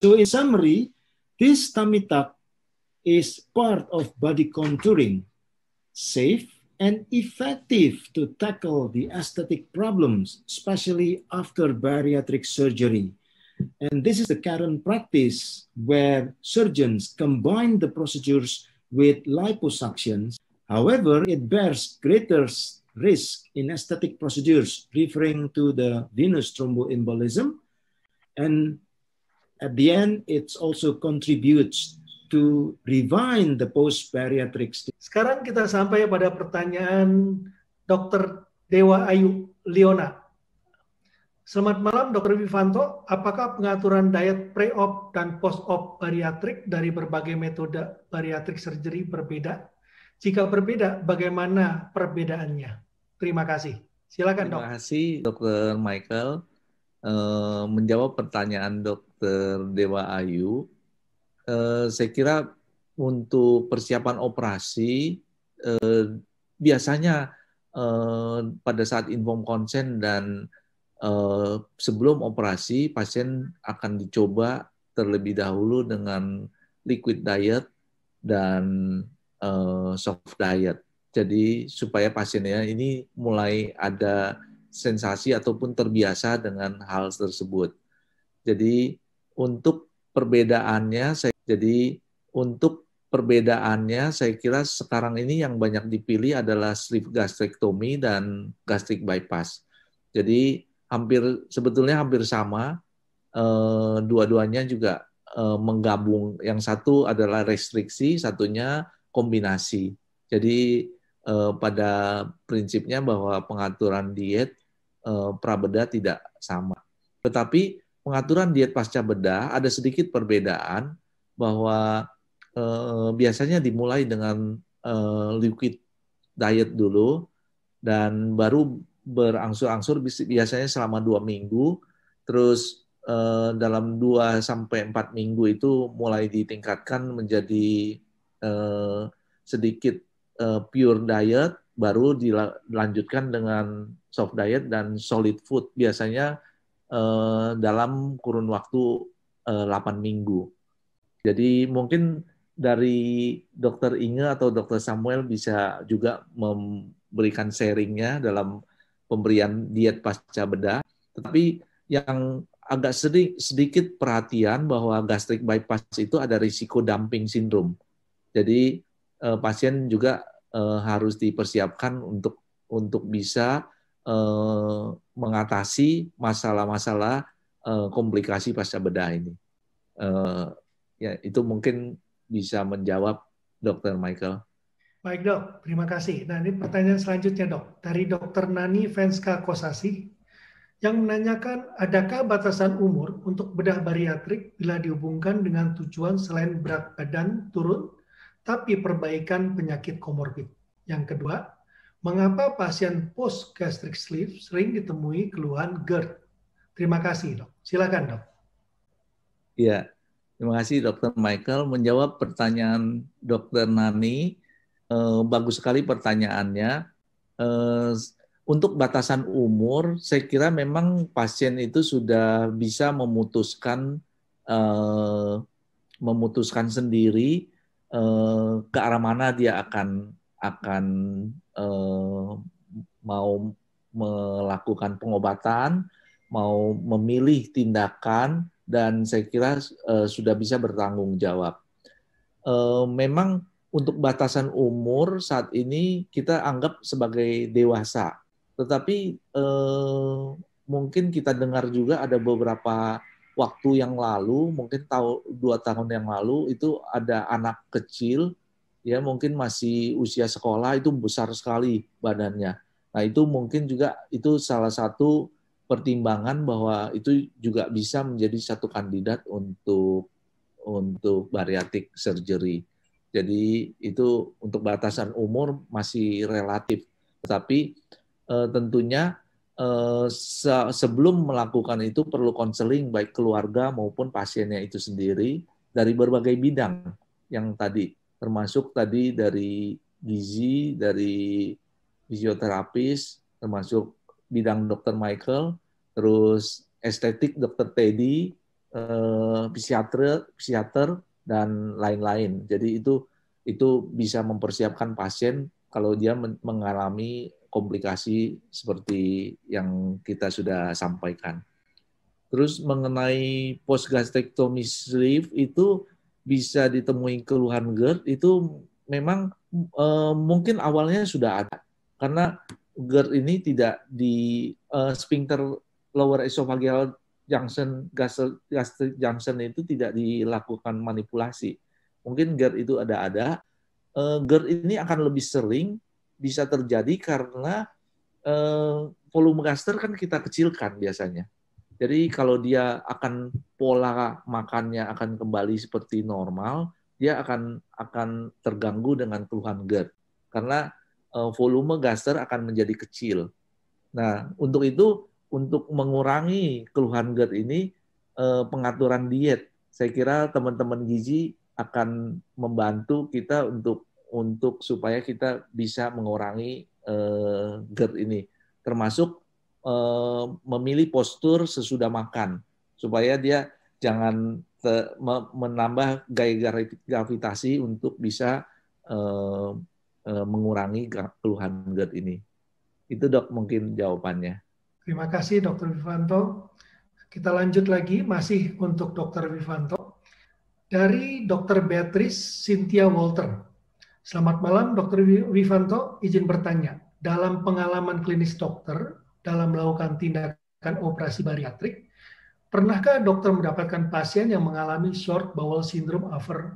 So in summary, this tummy tuck is part of body contouring, safe and effective to tackle the aesthetic problems, especially after bariatric surgery. And this is the current practice where surgeons combine the procedures with liposuctions. However, it bears greater risk in aesthetic procedures, referring to the venous thromboembolism. And at the end, it also contributes to refine the post-bariatric stage. Sekarang kita sampai pada pertanyaan Dr. Dewa Ayu Leona. Selamat malam Dr. Wivanto, apakah pengaturan diet pre-op dan post-op bariatrik dari berbagai metode bariatrik surgery berbeda? Jika berbeda, bagaimana perbedaannya? Terima kasih. Silakan dok. Terima kasih Dr. Michael. Menjawab pertanyaan Dr. Dewa Ayu, saya kira untuk persiapan operasi biasanya pada saat informed consent dan sebelum operasi, pasien akan dicoba terlebih dahulu dengan liquid diet dan soft diet. Jadi supaya pasiennya ini mulai ada sensasi ataupun terbiasa dengan hal tersebut. Jadi untuk perbedaannya, saya kira sekarang ini yang banyak dipilih adalah sleeve gastrectomy dan gastric bypass. Jadi sebetulnya hampir sama, dua-duanya juga menggabung. Yang satu adalah restriksi, satunya kombinasi. Jadi pada prinsipnya bahwa pengaturan diet prabeda tidak sama. Tetapi pengaturan diet pasca bedah ada sedikit perbedaan bahwa biasanya dimulai dengan liquid diet dulu dan baru berangsur-angsur biasanya selama 2 minggu, terus dalam 2-4 minggu itu mulai ditingkatkan menjadi sedikit pure diet, baru dilanjutkan dengan soft diet dan solid food, biasanya dalam kurun waktu 8 minggu. Jadi mungkin dari Dr. Inge atau Dr. Samuel bisa juga memberikan sharingnya dalam pemberian diet pasca bedah, tetapi yang agak sedikit perhatian bahwa gastric bypass itu ada risiko dumping syndrome. Jadi pasien juga harus dipersiapkan untuk bisa mengatasi masalah-masalah komplikasi pasca bedah ini. Ya, itu mungkin bisa menjawab Dr. Michael. Baik dok, terima kasih. Nah ini pertanyaan selanjutnya dok, dari Dr. Nani Venska Kosasi, yang menanyakan adakah batasan umur untuk bedah bariatrik bila dihubungkan dengan tujuan selain berat badan turun, tapi perbaikan penyakit komorbid. Yang kedua, mengapa pasien post gastric sleeve sering ditemui keluhan GERD? Terima kasih dok. Silakan dok. Iya, terima kasih Dr. Michael. Menjawab pertanyaan Dr. Nani, bagus sekali pertanyaannya. Untuk batasan umur, saya kira memang pasien itu sudah bisa memutuskan sendiri ke arah mana dia akan mau melakukan pengobatan, mau memilih tindakan, dan saya kira sudah bisa bertanggung jawab. Memang untuk batasan umur saat ini kita anggap sebagai dewasa, tetapi mungkin kita dengar juga ada beberapa waktu yang lalu, mungkin 2 tahun yang lalu itu ada anak kecil, ya mungkin masih usia sekolah, itu besar sekali badannya. Nah itu mungkin juga itu salah satu pertimbangan bahwa itu juga bisa menjadi satu kandidat untuk bariatric surgery. Jadi itu untuk batasan umur masih relatif. Tetapi tentunya sebelum melakukan itu perlu konseling baik keluarga maupun pasiennya itu sendiri dari berbagai bidang yang tadi, termasuk tadi dari gizi, dari fisioterapis, termasuk bidang Dr. Michael, terus estetik Dr. Teddy, psikiater dan lain-lain. Jadi itu bisa mempersiapkan pasien kalau dia mengalami komplikasi seperti yang kita sudah sampaikan. Terus mengenai postgastrectomy sleeve itu bisa ditemui keluhan GERD itu memang mungkin awalnya sudah ada karena GERD ini tidak di sphincter lower esophageal junction, gastric junction itu tidak dilakukan manipulasi. Mungkin GERD itu ada. GERD ini akan lebih sering bisa terjadi karena volume gaster kan kita kecilkan biasanya. Jadi kalau dia akan pola makannya akan kembali seperti normal, dia akan terganggu dengan keluhan GERD karena volume gaster akan menjadi kecil. Nah, untuk itu untuk mengurangi keluhan GERD ini pengaturan diet. Saya kira teman-teman gizi akan membantu kita untuk supaya kita bisa mengurangi GERD ini, termasuk memilih postur sesudah makan supaya dia jangan menambah gaya gravitasi untuk bisa mengurangi keluhan GERD ini. Itu Dok mungkin jawabannya. Terima kasih Dr. Wifanto. Kita lanjut lagi masih untuk Dr. Wifanto. Dari Dr. Beatrice Cynthia Walter. Selamat malam Dr. Wifanto, izin bertanya. Dalam pengalaman klinis dokter dalam melakukan tindakan operasi bariatrik, pernahkah dokter mendapatkan pasien yang mengalami short bowel syndrome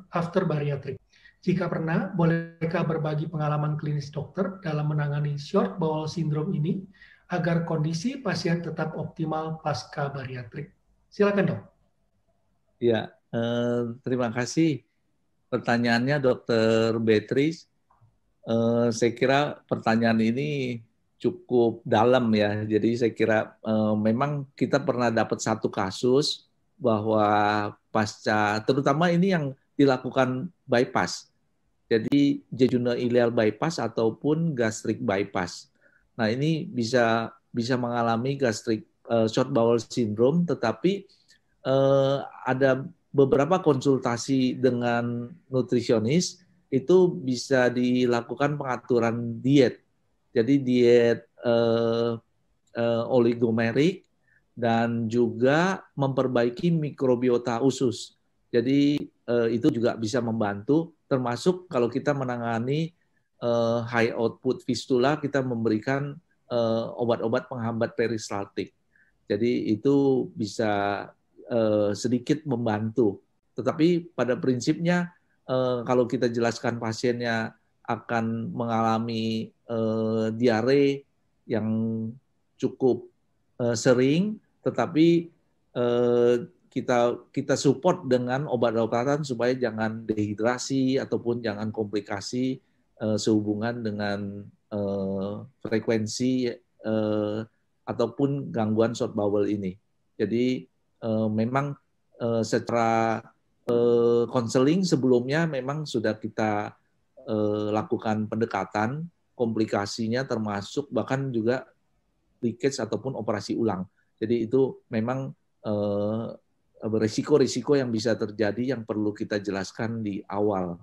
after bariatrik? Jika pernah, bolehkah berbagi pengalaman klinis dokter dalam menangani short bowel syndrome ini agar kondisi pasien tetap optimal pasca bariatrik? Silakan dok. Ya, terima kasih pertanyaannya Dr. Beatrice. Saya kira pertanyaan ini cukup dalam ya. Jadi saya kira memang kita pernah dapat satu kasus bahwa pasca, terutama ini yang dilakukan bypass. Jadi jejunal-ileal bypass ataupun gastric bypass. Nah ini bisa mengalami gastric short bowel syndrome, tetapi ada beberapa konsultasi dengan nutrisionis itu bisa dilakukan pengaturan diet. Jadi diet oligomerik dan juga memperbaiki mikrobiota usus. Jadi itu juga bisa membantu, termasuk kalau kita menangani high output fistula, kita memberikan obat-obat penghambat peristaltik. Jadi itu bisa sedikit membantu. Tetapi pada prinsipnya kalau kita jelaskan pasiennya akan mengalami diare yang cukup sering, tetapi kita support dengan obat-obatan supaya jangan dehidrasi ataupun jangan komplikasi sehubungan dengan frekuensi ataupun gangguan short bowel ini. Jadi memang secara konseling sebelumnya memang sudah kita lakukan pendekatan komplikasinya, termasuk bahkan juga leakage ataupun operasi ulang. Jadi itu memang risiko-risiko yang bisa terjadi yang perlu kita jelaskan di awal.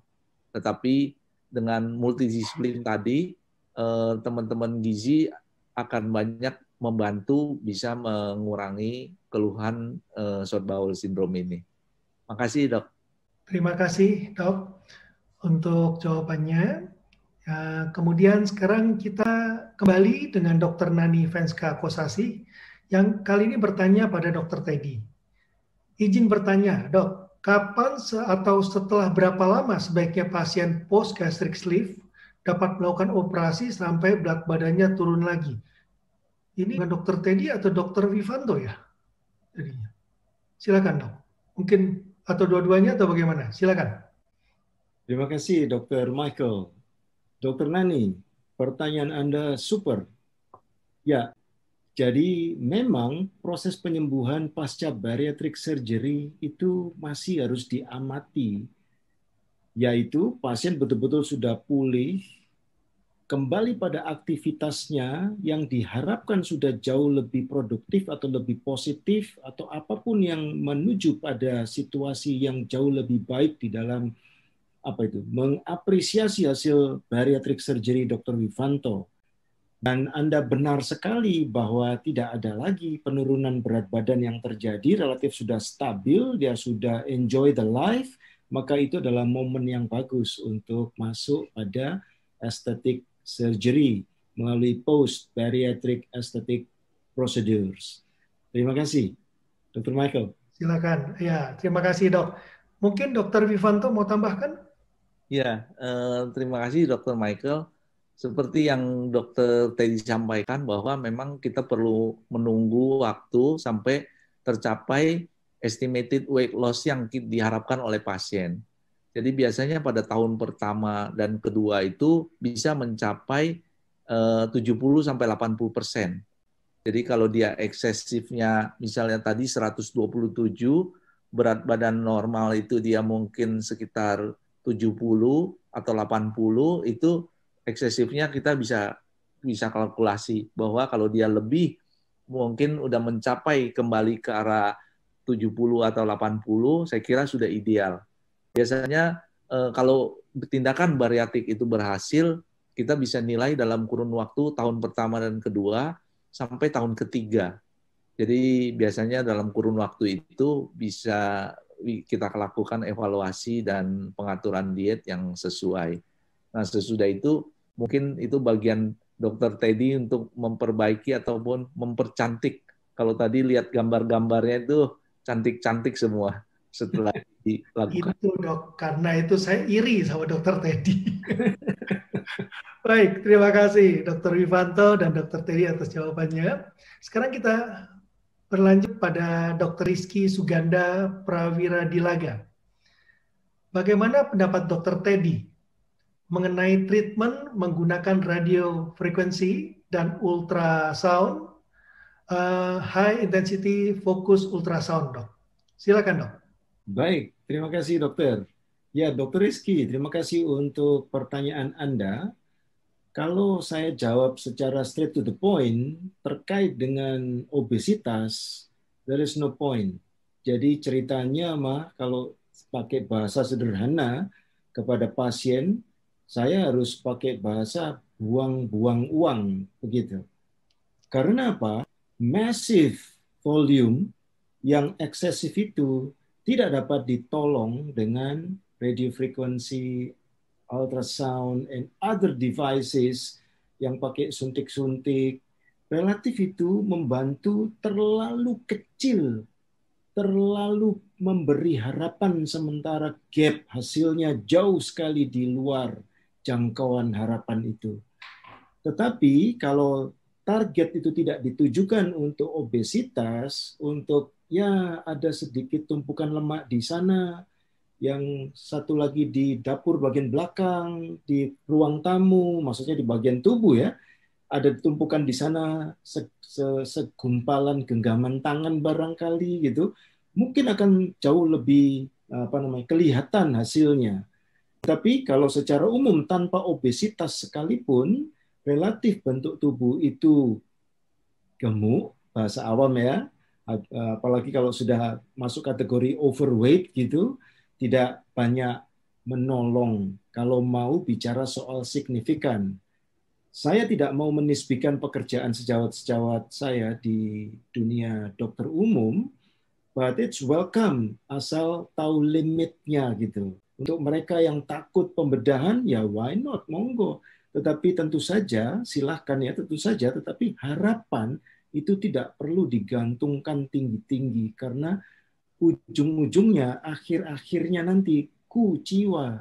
Tetapi dengan multidisiplin tadi, teman-teman gizi akan banyak membantu bisa mengurangi keluhan short bowel syndrome ini. Makasih dok. Terima kasih dok untuk jawabannya. Kemudian sekarang kita kembali dengan Dr. Nani Venska Kosasi yang kali ini bertanya pada Dr. Teddy. Izin bertanya, dok, kapan atau setelah berapa lama sebaiknya pasien post gastric sleeve dapat melakukan operasi sampai berat badannya turun lagi? Ini dengan Dr. Teddy atau Dr. Wifanto ya? Jadinya. Silakan dok. Mungkin atau dua-duanya atau bagaimana? Silakan. Terima kasih Dr. Michael. Dr. Nani, pertanyaan Anda super. Ya, jadi memang proses penyembuhan pasca bariatric surgery itu masih harus diamati, yaitu pasien betul-betul sudah pulih, kembali pada aktivitasnya yang diharapkan sudah jauh lebih produktif atau lebih positif atau apapun yang menuju pada situasi yang jauh lebih baik di dalam mengapresiasi hasil bariatric surgery Dr. Wifanto. Dan Anda benar sekali bahwa tidak ada lagi penurunan berat badan yang terjadi, relatif sudah stabil, dia sudah enjoy the life, maka itu adalah momen yang bagus untuk masuk pada aesthetic surgery melalui post-bariatric aesthetic procedures. Terima kasih, Dr. Michael. Silakan. Ya, terima kasih dok. Mungkin Dr. Wifanto mau tambahkan? Ya, terima kasih Dr. Michael. Seperti yang Dr. Teddy sampaikan bahwa memang kita perlu menunggu waktu sampai tercapai estimated weight loss yang diharapkan oleh pasien. Jadi biasanya pada tahun pertama dan kedua itu bisa mencapai 70-80%. Jadi kalau dia eksesifnya misalnya tadi 127, berat badan normal itu dia mungkin sekitar 70 atau 80, itu eksesifnya kita bisa kalkulasi bahwa kalau dia lebih mungkin udah mencapai kembali ke arah 70 atau 80, saya kira sudah ideal. Biasanya kalau tindakan bariatrik itu berhasil, kita bisa nilai dalam kurun waktu tahun pertama dan kedua sampai tahun ketiga. Jadi biasanya dalam kurun waktu itu bisa kita lakukan evaluasi dan pengaturan diet yang sesuai. Nah, sesudah itu mungkin itu bagian Dr. Teddy untuk memperbaiki ataupun mempercantik. Kalau tadi lihat gambar-gambarnya itu cantik-cantik semua setelah dilakukan. Itu dok, karena itu saya iri sama Dr. Teddy. Baik, terima kasih Dr. Wifanto dan Dr. Teddy atas jawabannya. Sekarang kita berlanjut pada Dr. Rizky Suganda Prawira Dilaga. Bagaimana pendapat Dr. Teddy mengenai treatment menggunakan radio frekuensi dan ultrasound, high intensity focus ultrasound, dok? Silakan, dok. Baik, terima kasih dokter. Ya, Dr. Rizky, terima kasih untuk pertanyaan Anda. Kalau saya jawab secara straight to the point terkait dengan obesitas, there is no point. Jadi ceritanya kalau pakai bahasa sederhana kepada pasien, saya harus pakai bahasa buang-buang uang, begitu. Karena apa? Massive volume yang eksesif itu tidak dapat ditolong dengan radio frequency, ultrasound, and other devices yang pakai suntik-suntik. Relatif itu membantu terlalu kecil, terlalu memberi harapan sementara gap hasilnya jauh sekali di luar jangkauan harapan itu. Tetapi kalau target itu tidak ditujukan untuk obesitas, untuk ada sedikit tumpukan lemak di sana, yang satu lagi di dapur bagian belakang, di ruang tamu, maksudnya di bagian tubuh ya, ada tumpukan di sana segumpalan genggaman tangan barangkali gitu, mungkin akan jauh lebih kelihatan hasilnya. Tapi kalau secara umum tanpa obesitas sekalipun, relatif bentuk tubuh itu gemuk, bahasa awam ya, apalagi kalau sudah masuk kategori overweight gitu, tidak banyak menolong kalau mau bicara soal signifikan. Saya tidak mau menisbikan pekerjaan sejawat-sejawat saya di dunia dokter umum, but it's welcome asal tahu limitnya gitu. Untuk mereka yang takut pembedahan, ya why not, monggo. Tetapi tentu saja, silahkan ya, tentu saja, tetapi harapan itu tidak perlu digantungkan tinggi-tinggi, karena ujung-ujungnya, akhir-akhirnya nanti kuciwa.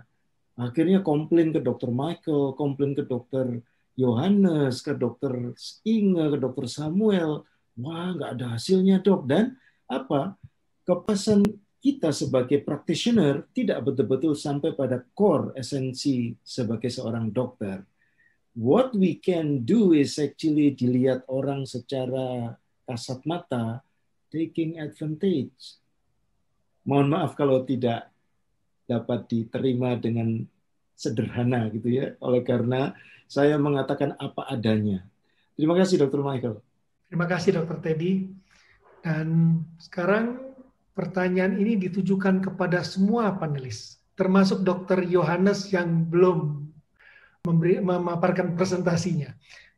Akhirnya komplain ke Dr. Michael, komplain ke Dr. Yohanes, ke Dr. Inge, ke Dr. Samuel. Wah, nggak ada hasilnya dok. Dan kepasan kita sebagai practitioner tidak betul-betul sampai pada core esensi sebagai seorang dokter. What we can do is actually dilihat orang secara kasat mata, taking advantage. Mohon maaf kalau tidak dapat diterima dengan sederhana gitu ya. Oleh karena saya mengatakan apa adanya. Terima kasih Dr. Michael. Terima kasih Dr. Teddy. Dan sekarang pertanyaan ini ditujukan kepada semua panelis, termasuk Dr. Yohanes yang belum memaparkan presentasinya.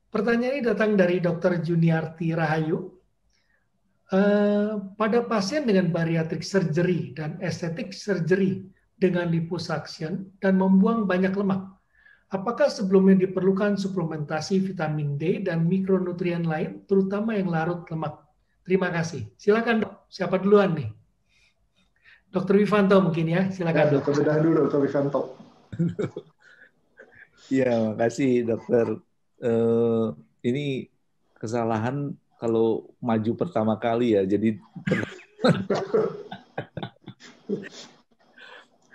Pertanyaan ini datang dari Dr. Juniarti Rahayu. Pada pasien dengan bariatric surgery dan aesthetic surgery dengan liposuction dan membuang banyak lemak, apakah sebelumnya diperlukan suplementasi vitamin D dan mikronutrien lain, terutama yang larut lemak? Terima kasih. Silakan dok. Siapa duluan nih? Dr. Wifanto mungkin ya. Silakan. Ya, dokter bedah dulu, Dr. Wifanto. Ya, makasih dokter. Ini kesalahan kalau maju pertama kali ya. Jadi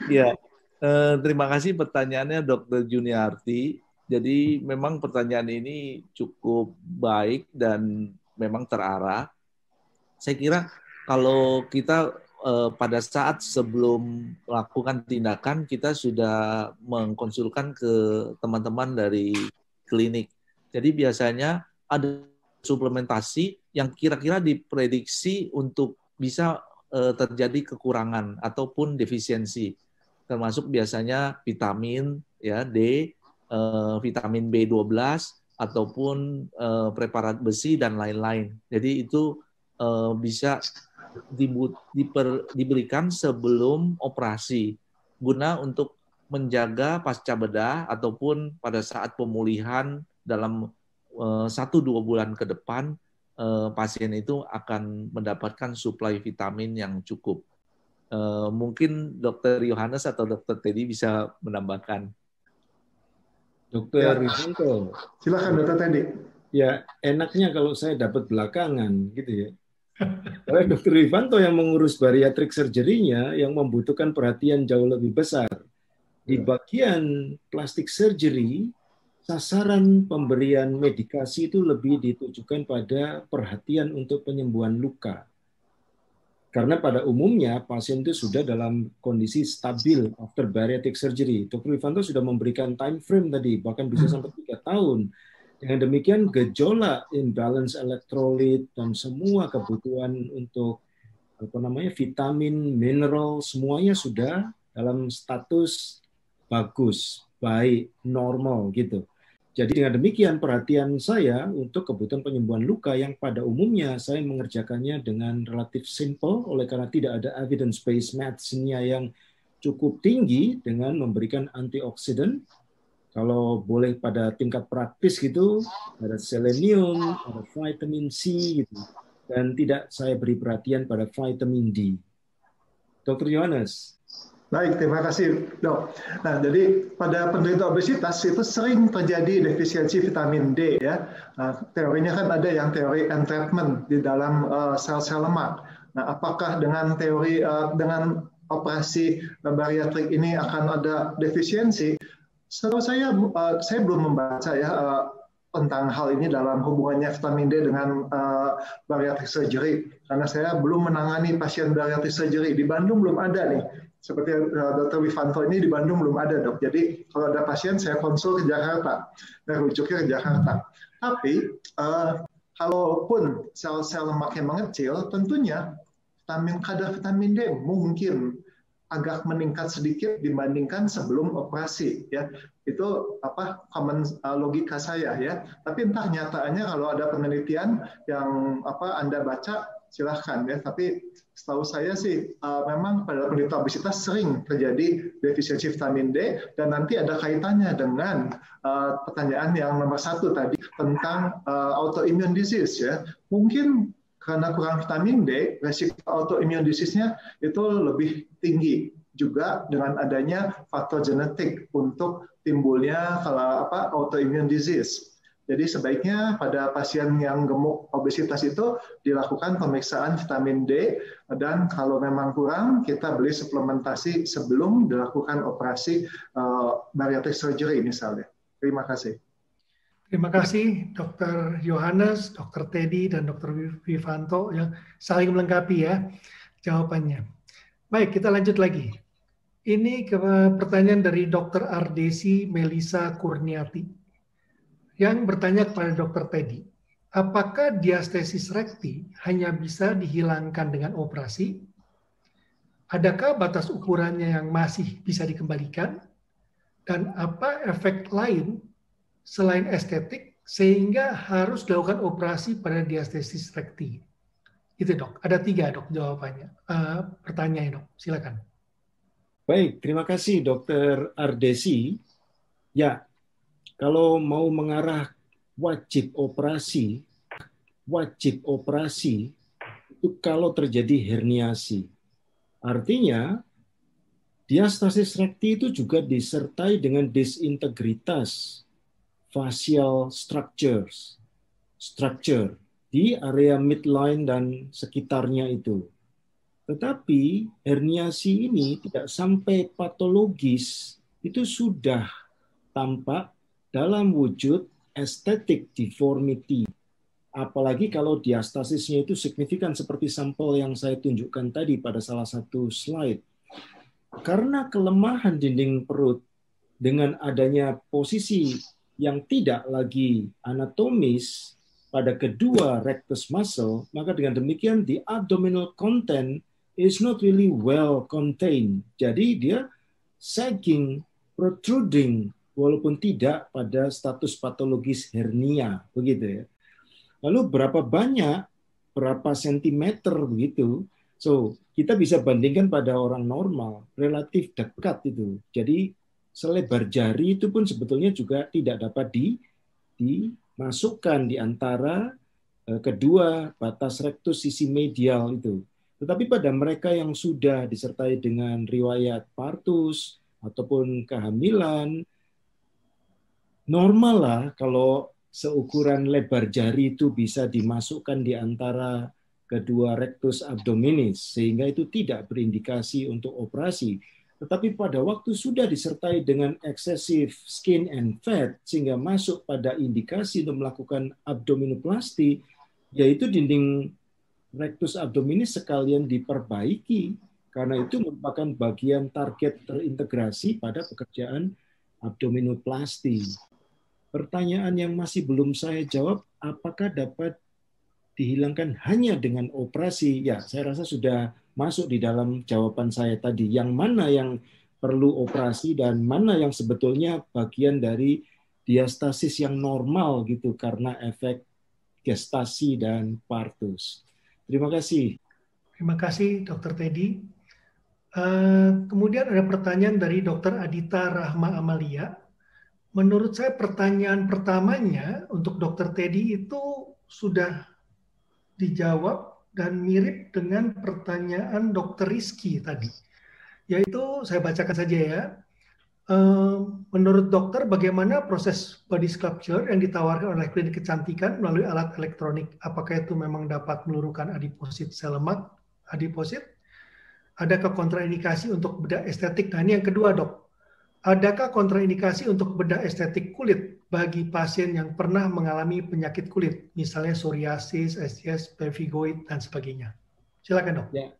ya. Terima kasih pertanyaannya Dr. Juniarti. Jadi memang pertanyaan ini cukup baik dan memang terarah. Saya kira kalau kita pada saat sebelum melakukan tindakan, kita sudah mengkonsulkan ke teman-teman dari klinik. Jadi biasanya ada suplementasi yang kira-kira diprediksi untuk bisa terjadi kekurangan ataupun defisiensi. Termasuk biasanya vitamin ya D, vitamin B12 ataupun preparat besi dan lain-lain. Jadi itu bisa diberikan sebelum operasi guna untuk menjaga pasca bedah ataupun pada saat pemulihan dalam 1-2 bulan ke depan pasien itu akan mendapatkan suplai vitamin yang cukup. Mungkin Dr. Yohanes atau Dr. Teddy bisa menambahkan. Dr. Wifanto. Silakan Dr. Teddy. Ya, enaknya kalau saya dapat belakangan gitu ya. Karena Dr. Wifanto yang mengurus bariatric surgery-nya yang membutuhkan perhatian jauh lebih besar. Di bagian plastic surgery, sasaran pemberian medikasi itu lebih ditujukan pada perhatian untuk penyembuhan luka. Karena pada umumnya pasien itu sudah dalam kondisi stabil after bariatric surgery. Dr. Wifanto sudah memberikan time frame tadi, bahkan bisa sampai 3 tahun. Dengan demikian gejolak imbalance elektrolit dan semua kebutuhan untuk vitamin, mineral semuanya sudah dalam status bagus, baik, normal gitu. Jadi dengan demikian perhatian saya untuk kebutuhan penyembuhan luka yang pada umumnya saya mengerjakannya dengan relatif simple oleh karena tidak ada evidence-based medicine-nya yang cukup tinggi dengan memberikan antioksidan. Kalau boleh pada tingkat praktis gitu, ada selenium, ada vitamin C gitu. Dan tidak saya beri perhatian pada vitamin D. Dr. Yohanes. Baik, terima kasih dok. Nah, jadi pada penderita obesitas itu sering terjadi defisiensi vitamin D ya. Nah, teorinya kan ada yang teori entrapment di dalam sel-sel lemak. Nah, apakah dengan teori dengan operasi bariatrik ini akan ada defisiensi? Setahu saya belum membaca ya tentang hal ini dalam hubungannya vitamin D dengan bariatric surgery karena saya belum menangani pasien bariatric surgery. Di Bandung belum ada nih. Seperti Dr. Wifanto ini di Bandung belum ada dok. Jadi kalau ada pasien saya konsul ke Jakarta, rujuknya ke Jakarta. Tapi kalaupun sel-sel lemaknya mengecil, tentunya kadar vitamin D mungkin agak meningkat sedikit dibandingkan sebelum operasi ya. Itu common logika saya ya. Tapi entah nyataannya kalau ada penelitian yang Anda baca silahkan ya. Tapi setahu saya sih memang pada penderita obesitas sering terjadi defisiensi vitamin D dan nanti ada kaitannya dengan pertanyaan yang nomor 1 tadi tentang autoimmune disease ya. Mungkin karena kurang vitamin D, resiko autoimmune disease-nya itu lebih tinggi juga dengan adanya faktor genetik untuk timbulnya autoimmune disease. Jadi sebaiknya pada pasien yang gemuk obesitas itu dilakukan pemeriksaan vitamin D dan kalau memang kurang kita beli suplementasi sebelum dilakukan operasi bariatric surgery misalnya. Terima kasih. Terima kasih Dr. Yohanes, Dr. Teddy, dan Dr. Wifanto yang saling melengkapi ya jawabannya. Baik, kita lanjut lagi. Ini pertanyaan dari Dr. Ardesi Melisa Kurniati. yang bertanya kepada Dr. Teddy, apakah diastesis rekti hanya bisa dihilangkan dengan operasi? Adakah batas ukurannya yang masih bisa dikembalikan? Dan apa efek lain selain estetik sehingga harus dilakukan operasi pada diastesis rekti? Itu dok, ada 3 dok jawabannya. Pertanyaannya dok, silakan. Baik, terima kasih Dr. Ardesi. Ya, kalau mau mengarah wajib operasi itu kalau terjadi herniasi. Artinya, diastasis rekti itu juga disertai dengan disintegritas facial structure di area midline dan sekitarnya itu. Tetapi herniasi ini tidak sampai patologis, itu sudah tampak dalam wujud aesthetic deformity. Apalagi kalau diastasisnya itu signifikan seperti sampel yang saya tunjukkan tadi pada salah satu slide. Karena kelemahan dinding perut dengan adanya posisi yang tidak lagi anatomis pada kedua rectus muscle, maka dengan demikian the abdominal content is not really well contained. Jadi dia sagging, protruding, walaupun tidak pada status patologis hernia, begitu ya. Lalu berapa sentimeter begitu. So, kita bisa bandingkan pada orang normal, relatif dekat itu. Jadi, selebar jari itu pun sebetulnya juga tidak dapat dimasukkan di antara kedua batas rektus sisi medial itu. Tetapi pada mereka yang sudah disertai dengan riwayat partus ataupun kehamilan, normal lah kalau seukuran lebar jari itu bisa dimasukkan di antara kedua rectus abdominis, sehingga itu tidak berindikasi untuk operasi. Tetapi pada waktu sudah disertai dengan excessive skin and fat, sehingga masuk pada indikasi untuk melakukan abdominoplasti, yaitu dinding rectus abdominis sekalian diperbaiki, karena itu merupakan bagian target terintegrasi pada pekerjaan abdominoplasti. Pertanyaan yang masih belum saya jawab, apakah dapat dihilangkan hanya dengan operasi? Ya, saya rasa sudah masuk di dalam jawaban saya tadi. Yang mana yang perlu operasi dan mana yang sebetulnya bagian dari diastasis yang normal gitu karena efek gestasi dan partus. Terima kasih. Terima kasih Dr. Teddy. Kemudian ada pertanyaan dari Dr. Adita Rahma Amalia. Menurut saya pertanyaan pertamanya untuk Dr. Teddy itu sudah dijawab dan mirip dengan pertanyaan Dr. Rizky tadi. Yaitu, saya bacakan saja ya. Menurut dokter, bagaimana proses body sculpture yang ditawarkan oleh klinik kecantikan melalui alat elektronik? Apakah itu memang dapat meluruhkan adiposit sel lemak, adiposit? Adakah kontraindikasi untuk bedah estetik? Nah, ini yang kedua, dok. Adakah kontraindikasi untuk bedah estetik kulit bagi pasien yang pernah mengalami penyakit kulit, misalnya psoriasis, SJS, pemphigoid, dan sebagainya? Silakan, dok. Ya.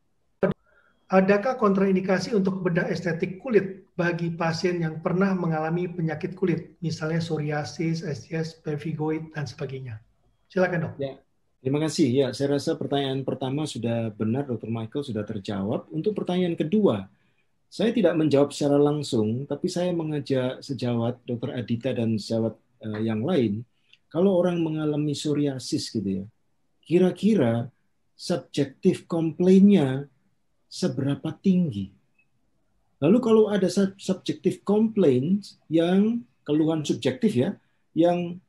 Adakah kontraindikasi untuk bedah estetik kulit bagi pasien yang pernah mengalami penyakit kulit, misalnya psoriasis, SJS, pemphigoid, dan sebagainya? Silakan, dok. Ya. Terima kasih. Ya, saya rasa pertanyaan pertama sudah benar, Dr. Michael sudah terjawab. Untuk pertanyaan kedua, saya tidak menjawab secara langsung, tapi saya mengajak sejawat Dr. Adita dan sejawat yang lain, kalau orang mengalami psoriasis gitu ya, kira-kira subjektif komplainnya seberapa tinggi? Lalu kalau ada subjektif komplain yang keluhan subjektif ya, yang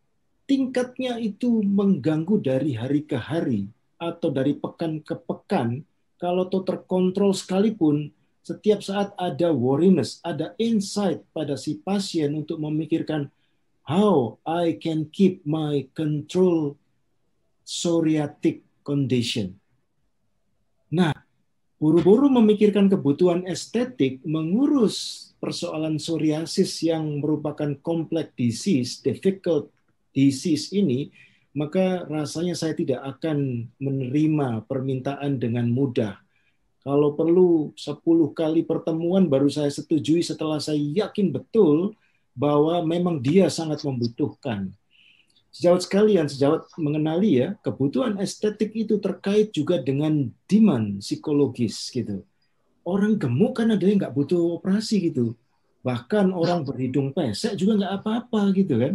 tingkatnya itu mengganggu dari hari ke hari atau dari pekan ke pekan, kalau itu terkontrol sekalipun, setiap saat ada worriness, ada insight pada si pasien untuk memikirkan how I can keep my control psoriatic condition. Nah, buru-buru memikirkan kebutuhan estetik, mengurus persoalan psoriasis yang merupakan complex disease, difficult disease ini, maka rasanya saya tidak akan menerima permintaan dengan mudah. Kalau perlu 10 kali pertemuan baru saya setujui setelah saya yakin betul bahwa memang dia sangat membutuhkan. Sejawat sekalian, sejawat mengenali ya, kebutuhan estetik itu terkait juga dengan demand psikologis gitu. Orang gemuk kan ada yang nggak butuh operasi gitu. Bahkan orang berhidung pesek juga nggak apa-apa gitu kan.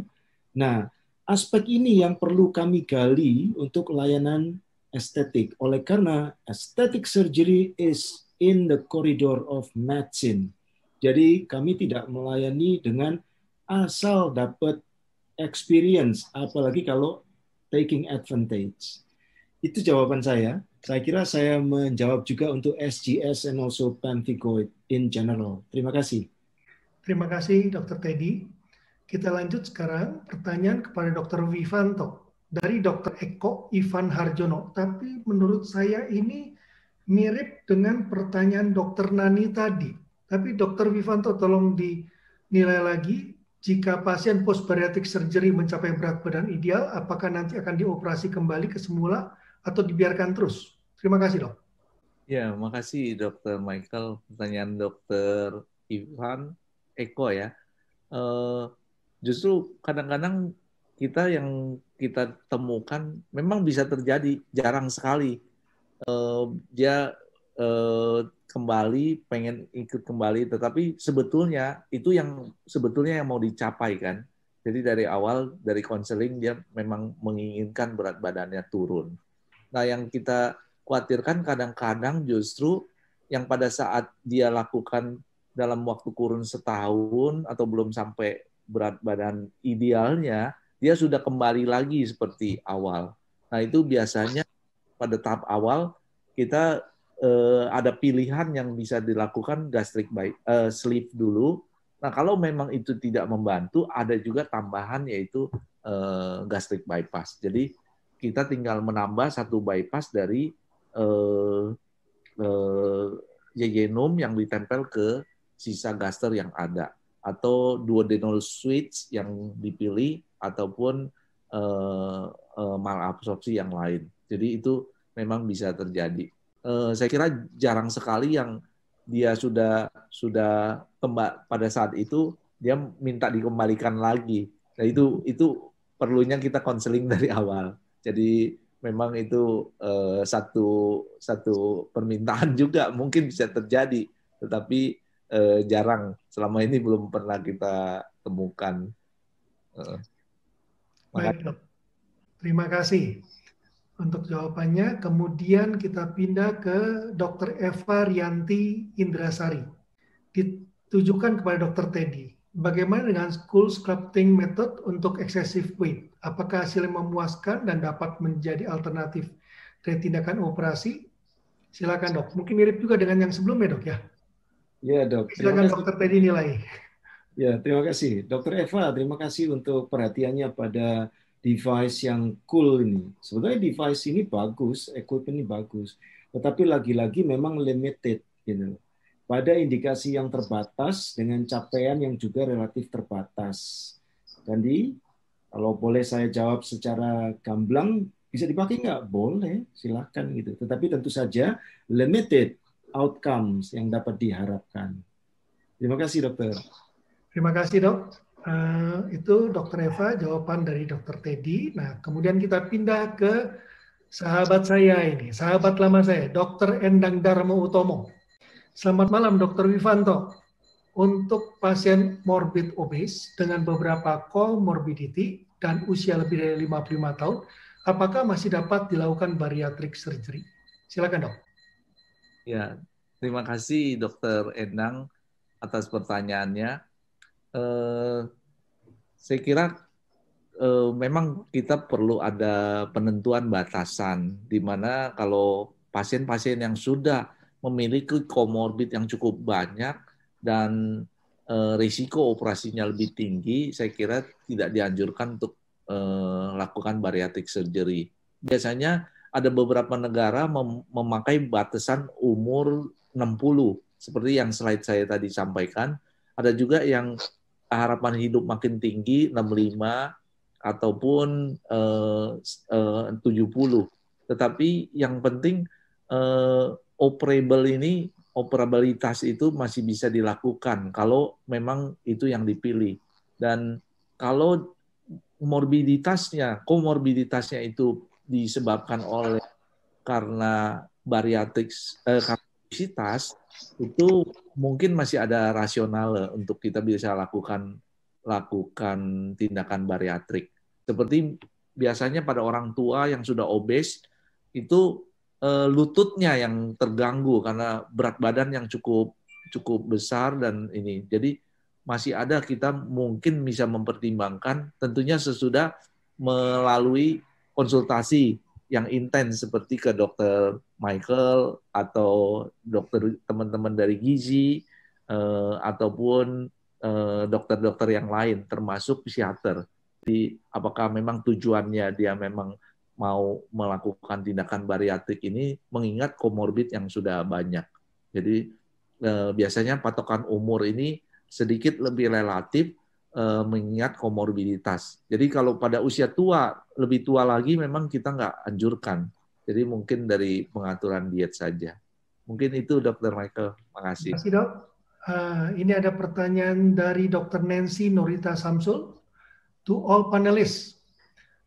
Nah, aspek ini yang perlu kami gali untuk layanan estetik. Oleh karena aesthetic surgery is in the corridor of medicine. Jadi kami tidak melayani dengan asal dapat experience, apalagi kalau taking advantage. Itu jawaban saya. Saya kira saya menjawab juga untuk SGS and also pemphigoid in general. Terima kasih. Terima kasih Dr. Teddy. Kita lanjut sekarang pertanyaan kepada Dr. Vivanto dari Dr. Eko Ivan Harjono. Tapi menurut saya ini mirip dengan pertanyaan Dr. Nani tadi. Tapi Dr. Vivanto tolong dinilai lagi, jika pasien post bariatric surgery mencapai berat badan ideal, apakah nanti akan dioperasi kembali ke semula atau dibiarkan terus? Terima kasih, Dok. Ya, makasih Dr. Michael. Pertanyaan Dr. Ivan Eko ya. Justru kadang-kadang kita yang kita temukan memang bisa terjadi, jarang sekali. Dia kembali, pengen ikut kembali, tetapi sebetulnya itu yang mau dicapai kan. Jadi dari awal, dari konseling dia memang menginginkan berat badannya turun. Nah yang kita khawatirkan kadang-kadang justru yang pada saat dia lakukan dalam waktu kurun setahun atau belum sampai berat badan idealnya, dia sudah kembali lagi seperti awal. Nah itu biasanya pada tahap awal kita ada pilihan yang bisa dilakukan gastric sleeve dulu. Nah kalau memang itu tidak membantu, ada juga tambahan yaitu gastric bypass. Jadi kita tinggal menambah satu bypass dari jejunum yang ditempel ke sisa gaster yang ada, atau duodenal switch yang dipilih, ataupun malabsorpsi yang lain. Jadi itu memang bisa terjadi. Saya kira jarang sekali yang dia sudah pada saat itu dia minta dikembalikan lagi. Nah itu perlunya kita konseling dari awal. Jadi memang itu satu permintaan juga mungkin bisa terjadi, tetapi jarang, selama ini belum pernah kita temukan. Baik, Dok. Terima kasih untuk jawabannya. Kemudian kita pindah ke Dr. Eva Rianti Indrasari. Ditujukan kepada Dr. Teddy. Bagaimana dengan school sculpting method untuk excessive weight? Apakah hasilnya memuaskan dan dapat menjadi alternatif dari tindakan operasi? Silakan, Dok. Mungkin mirip juga dengan yang sebelumnya, Dok ya. Ya, Dok. Silakan Dr. Teddy nilai. Ya, terima kasih. Dr. Eva, terima kasih untuk perhatiannya pada device yang cool ini. Sebenarnya device ini bagus, equipment ini bagus, tetapi lagi-lagi memang limited gitu. Pada indikasi yang terbatas dengan capaian yang juga relatif terbatas. Jadi, kalau boleh saya jawab secara gamblang, bisa dipakai nggak? Boleh, silakan gitu. Tetapi tentu saja limited outcomes yang dapat diharapkan. Terima kasih, dokter. Terima kasih, Dok. Itu Dr. Eva, jawaban dari Dr. Teddy. Nah, kemudian kita pindah ke sahabat saya ini, sahabat lama saya, Dr. Endang Darmo Utomo. Selamat malam, Dr. Vivanto. Untuk pasien morbid obes dengan beberapa comorbidity dan usia lebih dari 55 tahun, apakah masih dapat dilakukan bariatric surgery? Silakan, Dok. Ya, terima kasih Dr. Endang atas pertanyaannya. Saya kira memang kita perlu ada penentuan batasan, di mana kalau pasien-pasien yang sudah memiliki komorbid yang cukup banyak dan risiko operasinya lebih tinggi, saya kira tidak dianjurkan untuk lakukan bariatric surgery. Biasanya ada beberapa negara memakai batasan umur 60, seperti yang slide saya tadi sampaikan. Ada juga yang harapan hidup makin tinggi, 65 ataupun 70. Tetapi yang penting operabilitas itu masih bisa dilakukan kalau memang itu yang dipilih. Dan kalau komorbiditasnya itu disebabkan oleh karena karena obesitas, itu mungkin masih ada rasional untuk kita bisa lakukan tindakan bariatrik. Seperti biasanya pada orang tua yang sudah obes itu lututnya yang terganggu karena berat badan yang cukup besar dan ini. Jadi masih ada, kita mungkin bisa mempertimbangkan, tentunya sesudah melalui konsultasi yang intens seperti ke dokter Michael atau dokter teman-teman dari gizi ataupun dokter-dokter yang lain termasuk psikiater. Jadi apakah memang tujuannya dia memang mau melakukan tindakan bariatrik ini mengingat komorbid yang sudah banyak. Jadi biasanya patokan umur ini sedikit lebih relatif mengingat komorbiditas. Jadi kalau pada usia tua, lebih tua lagi memang kita nggak anjurkan. Jadi mungkin dari pengaturan diet saja. Mungkin itu Dr. Michael. Makasih. Terima kasih dok. Ini ada pertanyaan dari Dr. Nancy Norita Samsul. To all panelists,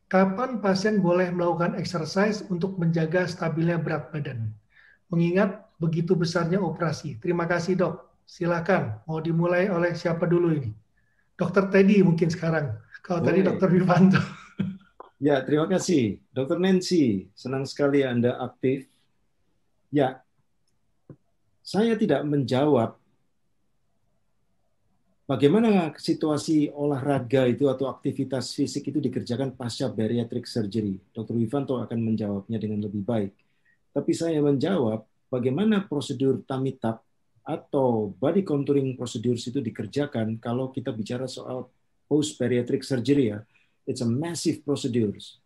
kapan pasien boleh melakukan exercise untuk menjaga stabilnya berat badan? Mengingat begitu besarnya operasi. Terima kasih dok. Silakan, mau dimulai oleh siapa dulu ini? Dr. Teddy mungkin sekarang. Kalau tadi Dr. Wifanto. Ya, terima kasih. Dr. Nancy, senang sekali Anda aktif. Ya, saya tidak menjawab bagaimana situasi olahraga itu atau aktivitas fisik itu dikerjakan pasca bariatric surgery. Dr. Wifanto akan menjawabnya dengan lebih baik. Tapi saya menjawab bagaimana prosedur tummy tuck atau body contouring procedures itu dikerjakan kalau kita bicara soal post-bariatric surgery ya. It's a massive procedures.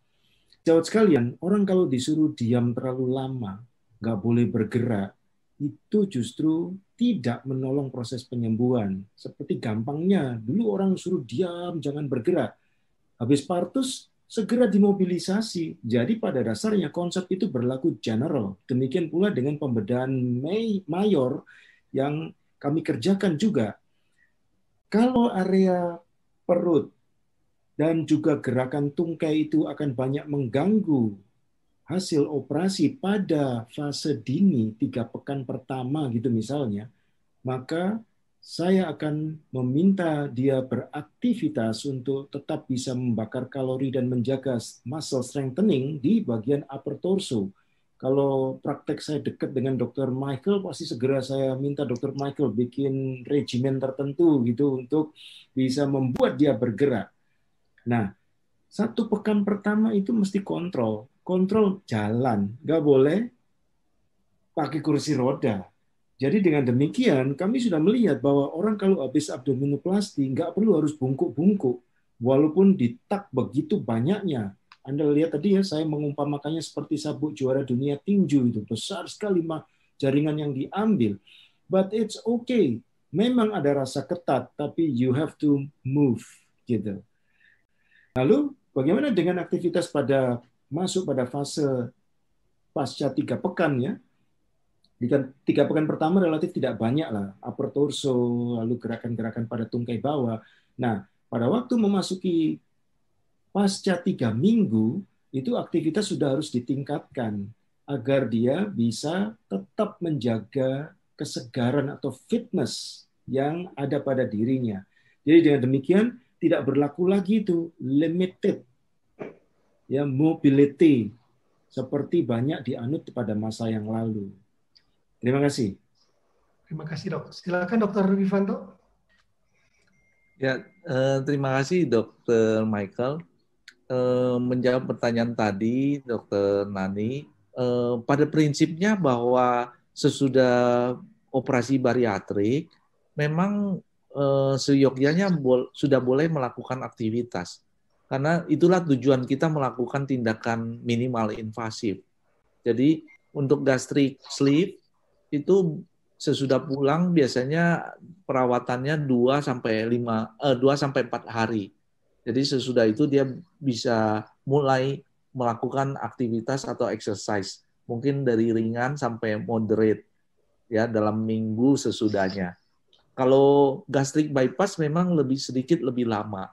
Jawab sekalian, orang kalau disuruh diam terlalu lama, nggak boleh bergerak, itu justru tidak menolong proses penyembuhan. Seperti gampangnya, dulu orang suruh diam, jangan bergerak. Habis partus, segera dimobilisasi. Jadi pada dasarnya konsep itu berlaku general. Demikian pula dengan pembedahan mayor yang kami kerjakan juga. Kalau area perut dan juga gerakan tungkai itu akan banyak mengganggu hasil operasi pada fase dini 3 pekan pertama gitu misalnya, maka saya akan meminta dia beraktivitas untuk tetap bisa membakar kalori dan menjaga muscle strengthening di bagian upper torso. Kalau praktek saya dekat dengan Dr. Michael, pasti segera saya minta Dr. Michael bikin regimen tertentu gitu untuk bisa membuat dia bergerak. Nah, 1 pekan pertama itu mesti kontrol jalan, nggak boleh pakai kursi roda. Jadi dengan demikian kami sudah melihat bahwa orang kalau habis abdominoplasti nggak perlu harus bungkuk-bungkuk, walaupun ditak begitu banyaknya. Anda lihat tadi ya, saya mengumpamakannya seperti sabuk juara dunia tinju itu besar sekali jaringan yang diambil. But it's okay. Memang ada rasa ketat, tapi you have to move gitu. Lalu bagaimana dengan aktivitas masuk pada fase pasca 3 pekan ya? Di 3 pekan pertama relatif tidak banyak lah, upper torso, lalu gerakan-gerakan pada tungkai bawah. Nah, pada waktu memasuki pasca 3 minggu, itu aktivitas sudah harus ditingkatkan agar dia bisa tetap menjaga kesegaran atau fitness yang ada pada dirinya. Jadi dengan demikian tidak berlaku lagi itu limited ya mobility seperti banyak dianut pada masa yang lalu. Terima kasih. Terima kasih dok. Silakan Dr. Wifanto. Ya, terima kasih Dr. Michael. Menjawab pertanyaan tadi, Dr. Nani, pada prinsipnya bahwa sesudah operasi bariatrik, memang seyogyanya sudah boleh melakukan aktivitas. Karena itulah tujuan kita melakukan tindakan minimal invasif. Jadi untuk gastric sleeve itu sesudah pulang biasanya perawatannya 2-4 hari. Jadi sesudah itu dia bisa mulai melakukan aktivitas atau exercise, mungkin dari ringan sampai moderate ya dalam minggu sesudahnya. Kalau gastric bypass memang sedikit lebih lama.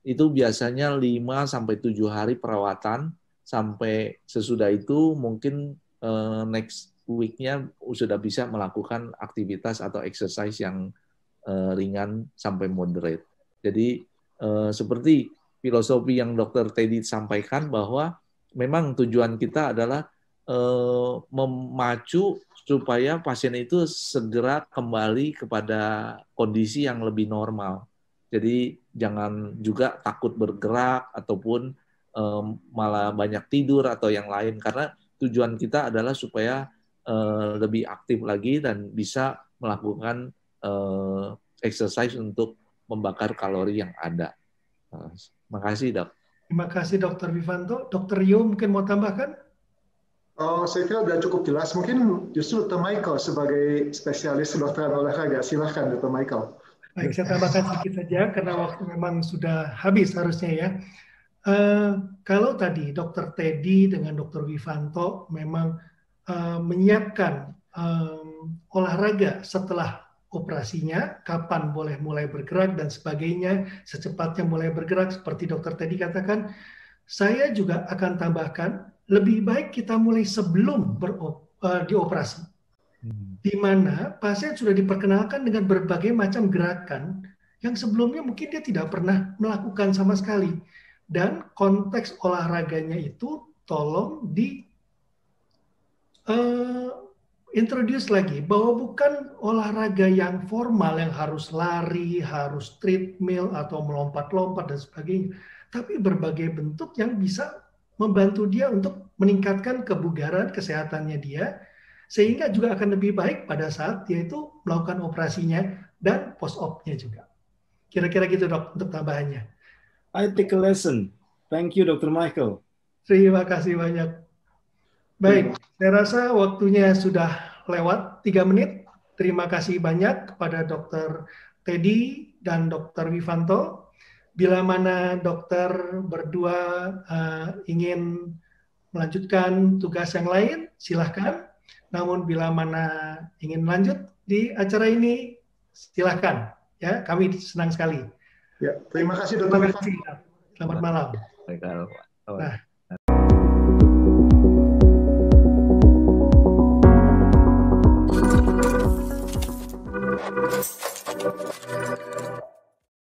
itu biasanya 5-7 hari perawatan, sampai sesudah itu mungkin next week-nya sudah bisa melakukan aktivitas atau exercise yang ringan sampai moderate. Jadi seperti filosofi yang Dr. Teddy sampaikan, bahwa memang tujuan kita adalah memacu supaya pasien itu segera kembali kepada kondisi yang lebih normal. Jadi jangan juga takut bergerak ataupun malah banyak tidur atau yang lain, karena tujuan kita adalah supaya lebih aktif lagi dan bisa melakukan exercise untuk membakar kalori yang ada. Makasih, Dok. Terima kasih Dr. Wifanto. Dr. Rio mungkin mau tambahkan? Saya kira sudah cukup jelas. Mungkin justru Dr. Michael sebagai spesialis kedokteran olahraga. Silahkan Dr. Michael. Baik, saya tambahkan sedikit saja karena waktu memang sudah habis harusnya ya. Kalau tadi Dr. Teddy dengan Dr. Wifanto memang menyiapkan olahraga setelah operasinya, kapan boleh mulai bergerak dan sebagainya, secepatnya mulai bergerak seperti Dr. Teddy katakan, saya juga akan tambahkan lebih baik kita mulai sebelum dioperasi. Di mana pasien sudah diperkenalkan dengan berbagai macam gerakan yang sebelumnya mungkin dia tidak pernah melakukan sama sekali. Dan konteks olahraganya itu tolong introduce lagi, bahwa bukan olahraga yang formal yang harus lari, harus treadmill atau melompat-lompat dan sebagainya, tapi berbagai bentuk yang bisa membantu dia untuk meningkatkan kebugaran kesehatannya dia, sehingga juga akan lebih baik pada saat dia itu melakukan operasinya dan post-op-nya juga. Kira-kira gitu Dok untuk tambahannya. I take a lesson. Thank you Dr. Michael. Terima kasih banyak. Baik, saya rasa waktunya sudah lewat 3 menit. Terima kasih banyak kepada Dr. Teddy dan Dr. Wifanto. Bila mana dokter berdua ingin melanjutkan tugas yang lain, silahkan. Namun bila mana ingin lanjut di acara ini, silahkan. Ya, kami senang sekali. Ya, terima kasih Dr. Wifanto. Selamat malam. Nah.